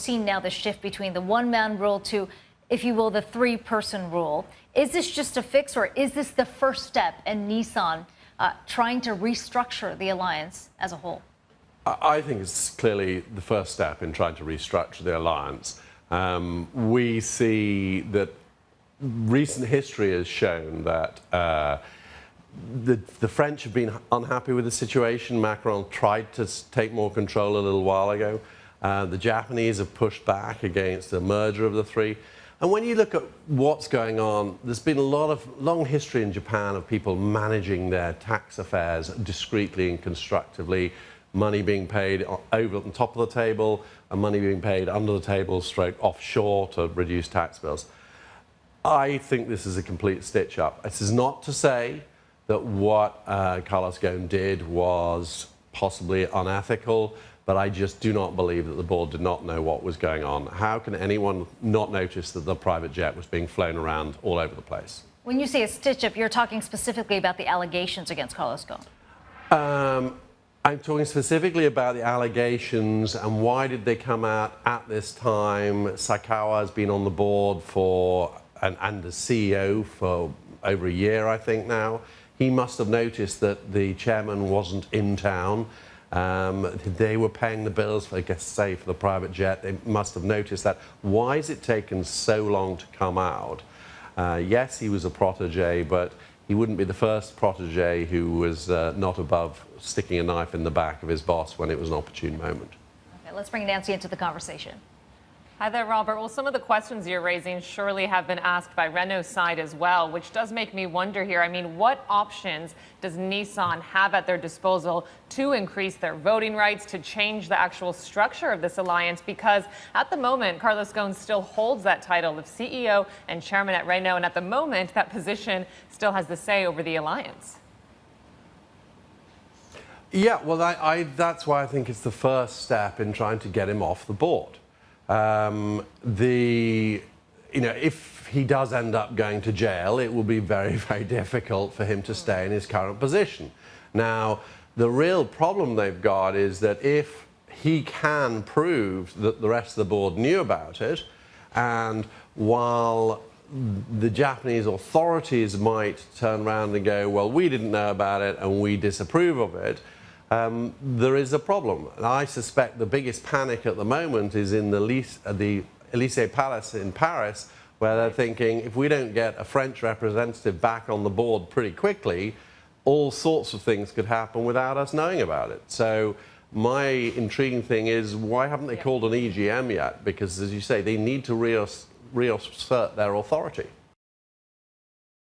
seen now the shift between the one-man rule to, if you will, the three-person rule. Is this just a fix, or is this the first step in Nissan trying to restructure the alliance as a whole? I think it's clearly the first step in trying to restructure the alliance. We see that recent history has shown that the French have been unhappy with the situation. Macron tried to take more control a little while ago. The Japanese have pushed back against the merger of the three. And when you look at what's going on, there's been a long history in Japan of people managing their tax affairs discreetly and constructively, money being paid over on top of the table and money being paid under the table, stroke offshore to reduce tax bills. I think this is a complete stitch-up. This is not to say that what Carlos Ghosn did was possibly unethical, but I just do not believe that the board did not know what was going on. How can anyone not notice that the private jet was being flown around all over the place? When you say a stitch-up, you're talking specifically about the allegations against Carlos Ghosn. I'm talking specifically about the allegations and why did they come out at this time. Saikawa has been on the board and the CEO for over a year, I think now. He must have noticed that the chairman wasn't in town. They were paying the bills, for, I guess, say, for the private jet. They must have noticed that. Why has it taken so long to come out? Yes, he was a protege, but he wouldn't be the first protege who was not above sticking a knife in the back of his boss when it was an opportune moment. Okay, let's bring Nancy into the conversation. Hi there, Robert. Well, some of the questions you're raising surely have been asked by Renault's side as well, which does make me wonder here. I mean, what options does Nissan have at their disposal to increase their voting rights, to change the actual structure of this alliance? Because at the moment, Carlos Ghosn still holds that title of CEO and chairman at Renault, and at the moment, that position still has the say over the alliance. Yeah, well, that's why I think it's the first step in trying to get him off the board. If he does end up going to jail, it will be very, very difficult for him to stay in his current position. Now, the real problem they've got is that if he can prove that the rest of the board knew about it, and while the Japanese authorities might turn around and go, well, we didn't know about it and we disapprove of it, there is a problem. And I suspect the biggest panic at the moment is in the Elysee Palace in Paris, where they're thinking, if we don't get a French representative back on the board pretty quickly, all sorts of things could happen without us knowing about it. So my intriguing thing is, why haven't they called an EGM yet? Because, as you say, they need to reassert their authority.